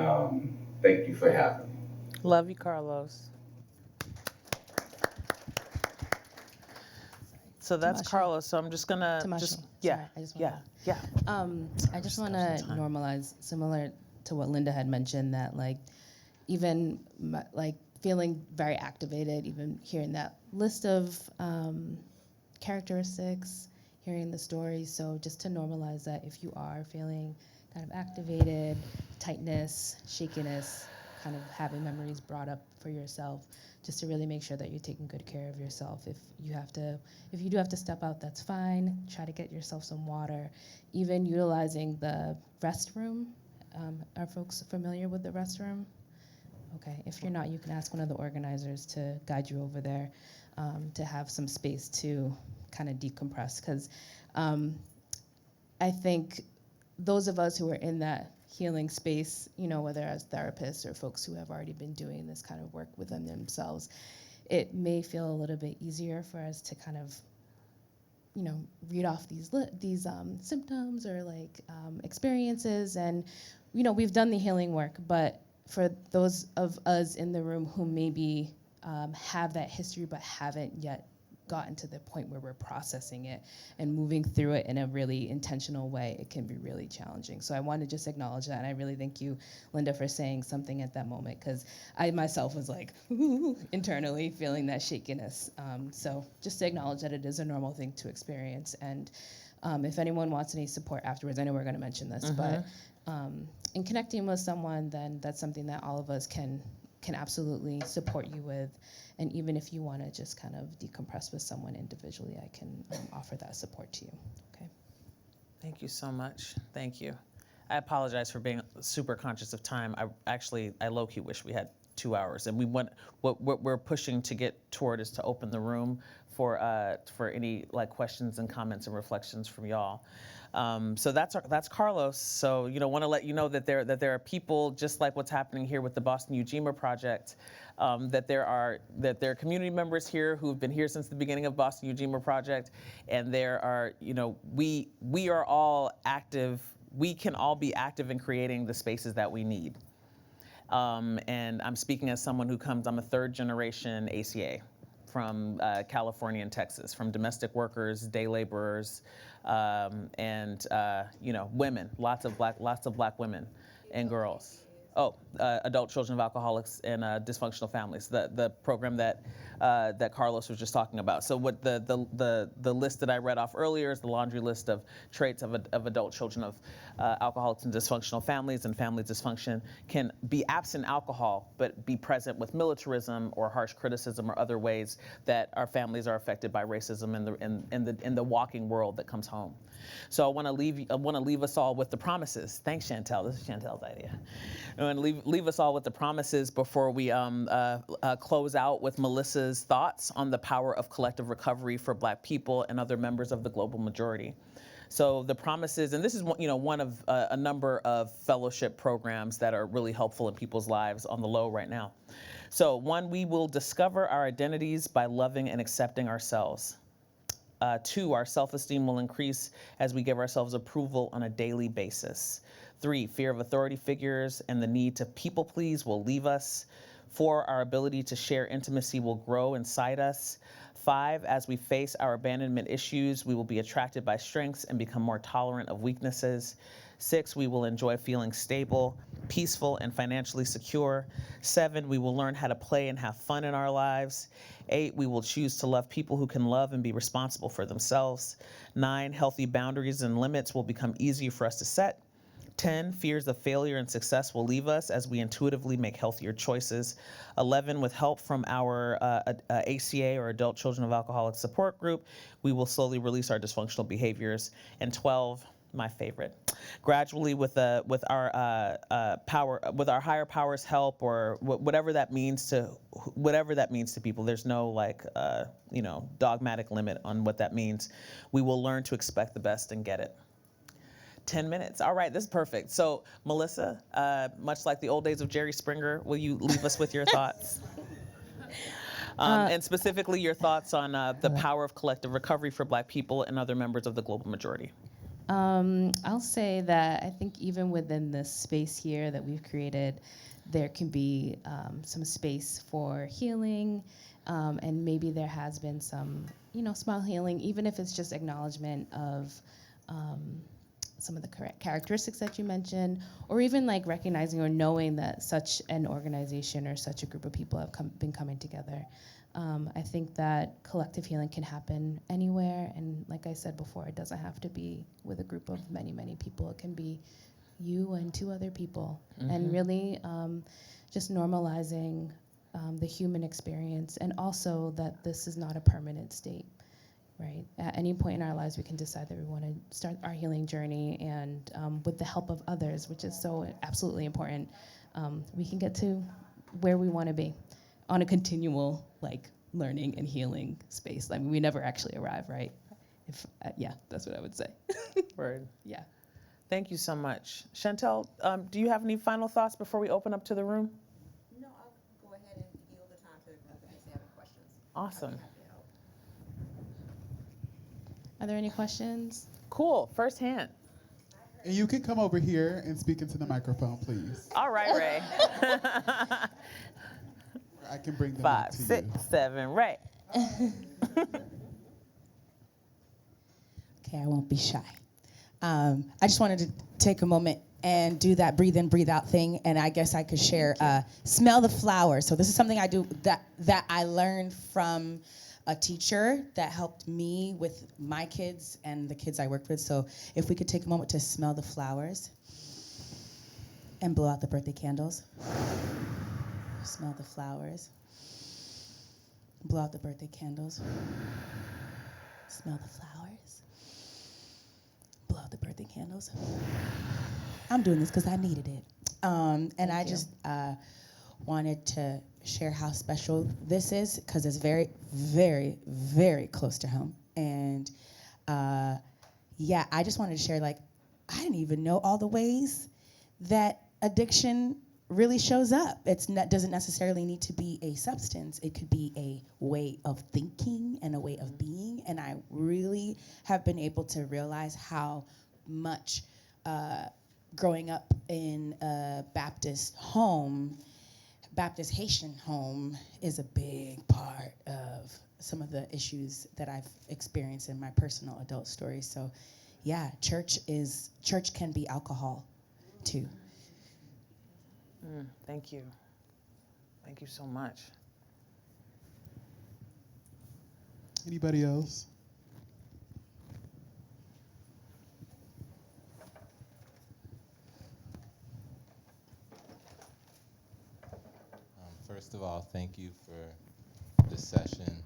Speaker 6: thank you for having me.
Speaker 1: Love you, Carlos. So that's
Speaker 3: Tamasha.
Speaker 1: Carlos. So I'm just gonna
Speaker 3: Tamasha,
Speaker 1: just
Speaker 3: sorry, I just wanna-
Speaker 1: yeah.
Speaker 3: I just want to normalize, similar to what Linda had mentioned, that like even like feeling very activated, even hearing that list of characteristics, hearing the stories. So just to normalize that if you are feeling kind of activated, tightness, shakiness, kind of having memories brought up for yourself, just to really make sure that you're taking good care of yourself. If you do have to step out, that's fine. Try to get yourself some water. Even utilizing the restroom. Are folks familiar with the restroom? Okay, if you're not, you can ask one of the organizers to guide you over there, to have some space to kind of decompress. Because I think those of us who are in that healing space, whether as therapists or folks who have already been doing this kind of work within themselves, it may feel a little bit easier for us to kind of, read off these symptoms or like experiences. And, we've done the healing work, but for those of us in the room who maybe have that history but haven't yet gotten to the point where we're processing it and moving through it in a really intentional way, it can be really challenging. So I want to just acknowledge that, and I really thank you, Linda, for saying something at that moment, because I myself was like, ooh, internally feeling that shakiness. So just to acknowledge that it is a normal thing to experience, and if anyone wants any support afterwards, I know we're going to mention this, but in connecting with someone, then that's something that all of us can absolutely support you with. And even if you want to just kind of decompress with someone individually, I can offer that support to you. Okay.
Speaker 1: Thank you so much. Thank you. I apologize for being super conscious of time. I low-key wish we had 2 hours, and what we're pushing to get toward is to open the room for any like questions and comments and reflections from y'all. So that's Carlos. So want to let you know that there are people just like what's happening here with the Boston Ujima Project. That there are community members here who've been here since the beginning of Boston Ujima Project, and there are we are all active. We can all be active in creating the spaces that we need. And I'm speaking as someone who I'm a third generation ACA from California and Texas, from domestic workers, day laborers, and women, lots of black women and girls. Oh, adult children of alcoholics and dysfunctional families. The program that Carlos was just talking about. So what the list that I read off earlier is the laundry list of traits of adult children of alcoholics and dysfunctional families, and family dysfunction can be absent alcohol but be present with militarism or harsh criticism or other ways that our families are affected by racism in the walking world that comes home. So I want to leave us all with the promises. Thanks, Chantel. This is Chantel's idea. I want to leave us all with the promises before we close out with Melissa's thoughts on the power of collective recovery for Black people and other members of the global majority. So the promises, and this is one of a number of fellowship programs that are really helpful in people's lives on the low right now. So 1, we will discover our identities by loving and accepting ourselves. 2, our self-esteem will increase as we give ourselves approval on a daily basis. 3, fear of authority figures and the need to people please will leave us. 4, our ability to share intimacy will grow inside us. 5, as we face our abandonment issues, we will be attracted by strengths and become more tolerant of weaknesses. 6, we will enjoy feeling stable, peaceful, and financially secure. 7, we will learn how to play and have fun in our lives. 8, we will choose to love people who can love and be responsible for themselves. 9, healthy boundaries and limits will become easier for us to set. 10, fears of failure and success will leave us as we intuitively make healthier choices. 11, with help from our ACA or Adult Children of Alcoholics Support Group, we will slowly release our dysfunctional behaviors. And 12, my favorite, gradually with our higher powers help, or whatever that means to people. There's no dogmatic limit on what that means. We will learn to expect the best and get it. 10 minutes. All right, this is perfect. So, Melissa, much like the old days of Jerry Springer, will you leave us with your thoughts? And specifically your thoughts on the power of collective recovery for Black people and other members of the global majority.
Speaker 3: I'll say that I think even within this space here that we've created, there can be some space for healing, and maybe there has been some, small healing, even if it's just acknowledgement of some of the correct characteristics that you mentioned, or even like recognizing or knowing that such an organization or such a group of people have been coming together. I think that collective healing can happen anywhere, and like I said before, it doesn't have to be with a group of many, many people. It can be you and 2 other people, and really just normalizing the human experience, and also that this is not a permanent state. Right. At any point in our lives, we can decide that we want to start our healing journey, and with the help of others, which is so absolutely important, we can get to where we want to be on a continual learning and healing space. I mean, we never actually arrive, right? Yeah, that's what I would say.
Speaker 1: Word.
Speaker 3: Yeah.
Speaker 1: Thank you so much. Chantel, do you have any final thoughts before we open up to the room?
Speaker 4: No, I'll go ahead and yield the time to if they have any questions.
Speaker 1: Awesome.
Speaker 4: I'd be happy to help.
Speaker 3: Are there any questions?
Speaker 1: Cool. First hand.
Speaker 7: And you can come over here and speak into the microphone, please.
Speaker 1: All right, Ray.
Speaker 7: I can bring them
Speaker 1: 5,
Speaker 7: up to
Speaker 1: 6,
Speaker 7: you.
Speaker 1: 7, Ray.
Speaker 8: Okay, I won't be shy. I just wanted to take a moment and do that breathe in, breathe out thing, and I guess I could share smell the flowers. So this is something I do that I learned from a teacher that helped me with my kids and the kids I worked with. So if we could take a moment to smell the flowers and blow out the birthday candles. Smell the flowers. Blow out the birthday candles. Smell the flowers. Blow out the birthday candles. I'm doing this because I needed it. And I just wanted to share how special this is, because it's very, very, very close to home. And yeah, I just wanted to share, I didn't even know all the ways that addiction really shows up. It doesn't necessarily need to be a substance. It could be a way of thinking and a way of being. And I really have been able to realize how much growing up in a Baptist Haitian home is a big part of some of the issues that I've experienced in my personal adult story. So yeah, church can be alcohol too.
Speaker 1: Thank you. Thank you so much.
Speaker 7: Anybody else?
Speaker 9: First of all, thank you for this session.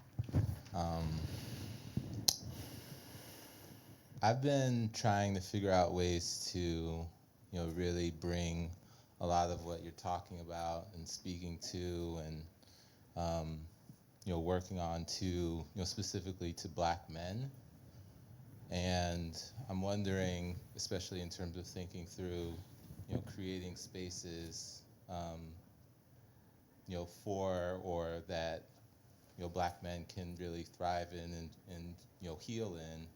Speaker 9: I've been trying to figure out ways to, really bring a lot of what you're talking about and speaking to, and working on to, specifically to Black men. And And I'm wondering, especially in terms of thinking through, creating spaces, for or that, Black men can really thrive in and heal in.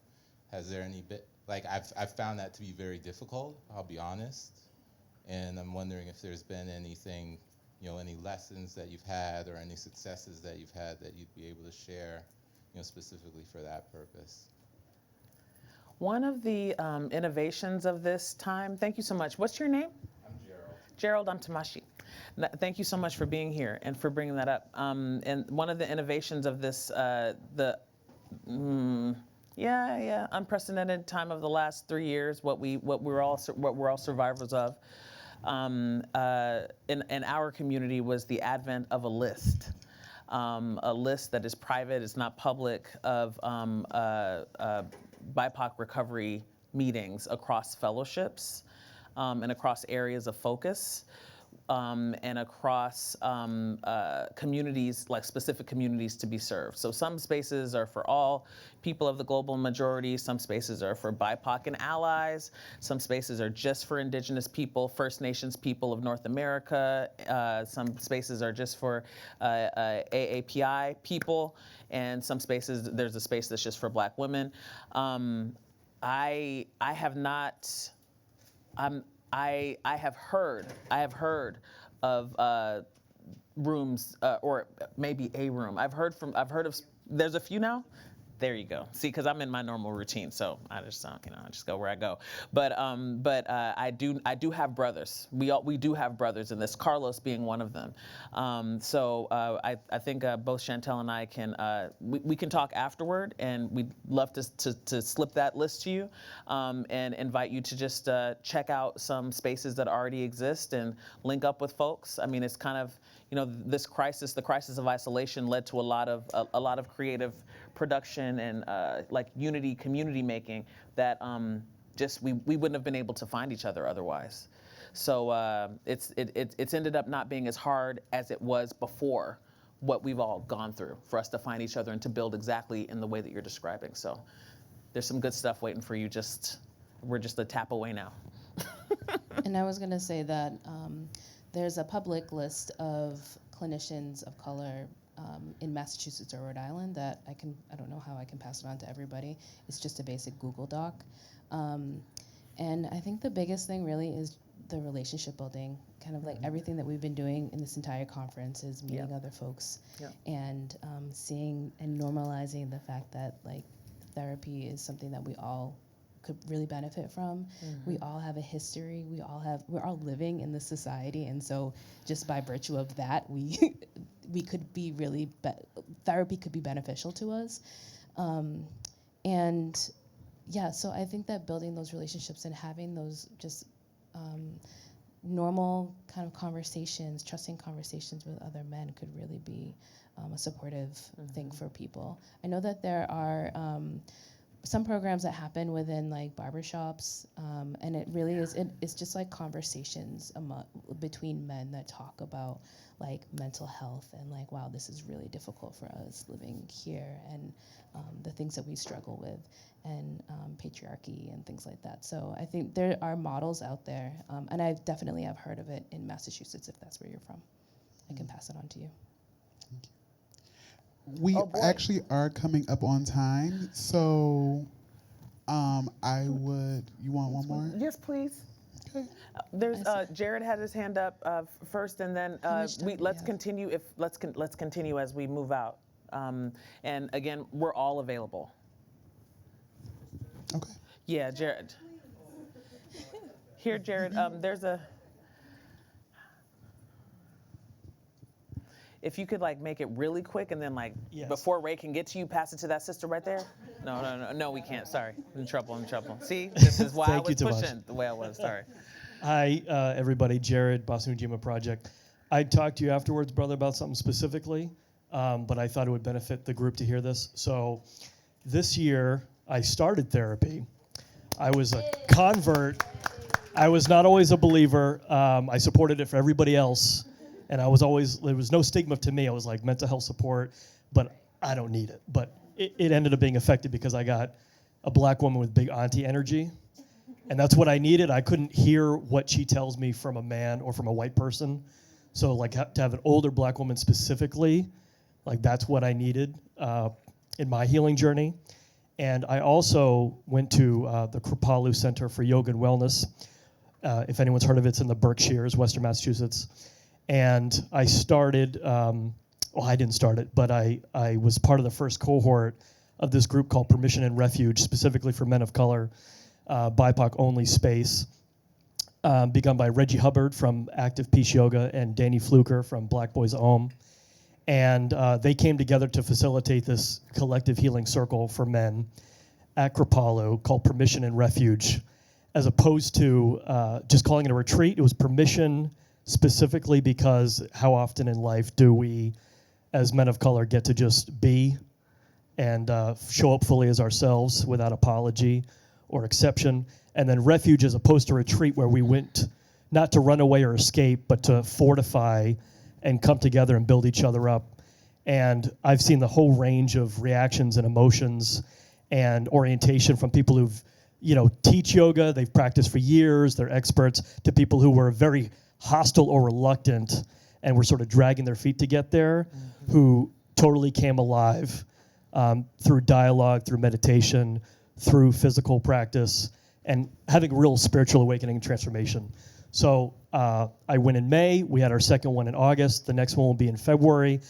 Speaker 9: Has there any bit, like I've found that to be very difficult, I'll be honest. And I'm wondering if there's been anything, any lessons that you've had or any successes that you've had that you'd be able to share, specifically for that purpose.
Speaker 1: One of the innovations of this time, thank you so much. What's your name?
Speaker 9: I'm Gerald.
Speaker 1: Gerald, I'm Tamashi. Thank you so much for being here and for bringing that up. And one of the innovations of this, unprecedented time of the last 3 years, what we're all survivors of, in our community was the advent of a list that is private, it's not public, of BIPOC recovery meetings across fellowships and across areas of focus. And across communities, like specific communities to be served. So some spaces are for all people of the global majority, some spaces are for BIPOC and allies, some spaces are just for Indigenous people, First Nations people of North America, some spaces are just for AAPI people, and some spaces, there's a space that's just for Black women. I have heard of rooms, or maybe a room. I've heard of, there's a few now? There you go. See, because I'm in my normal routine, so I just I just go where I go. But I do have brothers. We do have brothers in this. Carlos being one of them. So I think both Chantel and I can we can talk afterward, and we'd love to slip that list to you, and invite you to just check out some spaces that already exist and link up with folks. I mean, it's kind of, this crisis, the crisis of isolation, led to a lot of creative production and like unity, community making that just we wouldn't have been able to find each other otherwise. So it's ended up not being as hard as it was before what we've all gone through for us to find each other and to build exactly in the way that you're describing. So there's some good stuff waiting for you. We're just a tap away now.
Speaker 3: And I was going to say that there's a public list of clinicians of color in Massachusetts or Rhode Island that I don't know how I can pass it on to everybody. It's just a basic Google Doc. And I think the biggest thing really is the relationship building, kind of like everything that we've been doing in this entire conference is meeting other folks and seeing and normalizing the fact that like therapy is something that we all could really benefit from. We all have a history. We're all living in this society, and so just by virtue of that, we could be really therapy could be beneficial to us. And yeah, so I think that building those relationships and having those just normal kind of conversations, trusting conversations with other men could really be a supportive thing for people. I know that there are some programs that happen within like barbershops, and it really is, it's just like conversations between men that talk about like mental health and like, wow, this is really difficult for us living here, and the things that we struggle with, and patriarchy and things like that. So I think there are models out there, and I definitely have heard of it in Massachusetts, if that's where you're from. I can pass it on to you.
Speaker 7: We actually are coming up on time, so you want one more?
Speaker 1: Yes, please.
Speaker 7: Okay.
Speaker 1: There's Jared had his hand up first, and then let's continue. Let's continue as we move out. And again, we're all available.
Speaker 7: Okay.
Speaker 1: Yeah, Jared. Here, Jared. There's a. If you could like make it really quick, and then like before Ray can get to you, pass it to that sister right there. No, we can't. Sorry, I'm in trouble. See, this is why I was pushing the way I was. Sorry.
Speaker 10: Hi, everybody. Jared, Boston Ujima Project. I talked to you afterwards, brother, about something specifically, but I thought it would benefit the group to hear this. So, this year I started therapy. I was a convert. I was not always a believer. I supported it for everybody else. And there was no stigma to me. I was like mental health support, but I don't need it. But it ended up being effective because I got a black woman with big auntie energy. And that's what I needed. I couldn't hear what she tells me from a man or from a white person. So like to have an older black woman specifically, like that's what I needed in my healing journey. And I also went to the Kripalu Center for Yoga and Wellness. If anyone's heard of it, it's in the Berkshires, Western Massachusetts. And I started, well, I didn't start it, but I was part of the first cohort of this group called Permission and Refuge, specifically for men of color, BIPOC-only space, begun by Reggie Hubbard from Active Peace Yoga and Danny Fluker from Black Boys at Home. And they came together to facilitate this collective healing circle for men at Kripalu called Permission and Refuge. As opposed to just calling it a retreat, it was permission specifically because how often in life do we, as men of color, get to just be and show up fully as ourselves without apology or exception. And then refuge as opposed to retreat, where we went not to run away or escape, but to fortify and come together and build each other up. And I've seen the whole range of reactions and emotions and orientation from people who've, teach yoga, they've practiced for years, they're experts, to people who were very hostile or reluctant and were sort of dragging their feet to get there, who totally came alive through dialogue, through meditation, through physical practice, and having real spiritual awakening and transformation. So I went in May. We had our second one in August. The next one will be in February.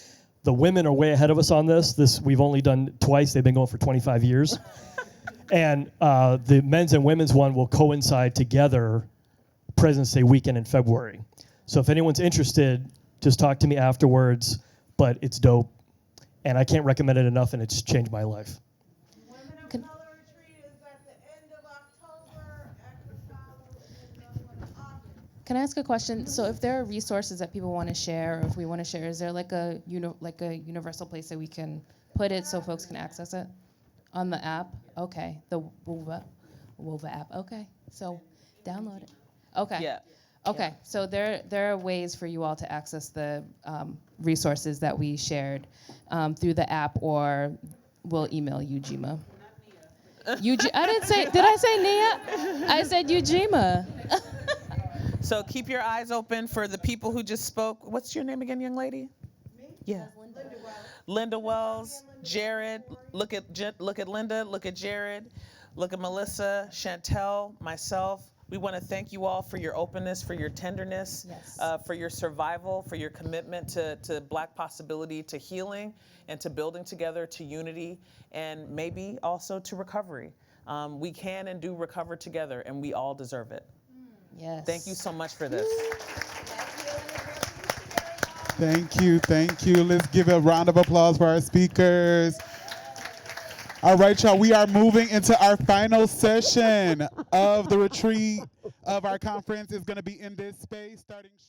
Speaker 10: The women are way ahead of us on this. We've only done twice. They've been going for 25 years. And the men's and women's one will coincide together President's Day weekend in February. So if anyone's interested, just talk to me afterwards. But it's dope. And I can't recommend it enough, and it's changed my life.
Speaker 5: Women of Color Retreat is at the end of October at Kripalu in August.
Speaker 3: Can I ask a question? So if there are resources that people want to share, or if we want to share, is there like a universal place that we can put it so folks can access it? On the app? Okay. The WOVA app. Okay. So download it. Okay.
Speaker 1: Yeah.
Speaker 3: Okay.
Speaker 1: Yeah.
Speaker 3: So there are ways for you all to access the resources that we shared through the app, or we'll email Ujima. I didn't say, did I say Nia? I said Ujima.
Speaker 1: So keep your eyes open for the people who just spoke. What's your name again, young lady?
Speaker 5: Me?
Speaker 1: Yeah. Linda Wells, Jared. Look at Linda. Look at Jared. Look at Melissa, Chantel, myself. We want to thank you all for your openness, for your tenderness,
Speaker 3: Yes.
Speaker 1: For your survival, for your commitment to Black possibility, to healing, and to building together, to unity, and maybe also to recovery. We can and do recover together, and we all deserve it.
Speaker 3: Yes.
Speaker 1: Thank you so much for this.
Speaker 7: Thank you. Let's give a round of applause for our speakers. All right, y'all, we are moving into our final session of the retreat of our conference. It's going to be in this space starting shortly.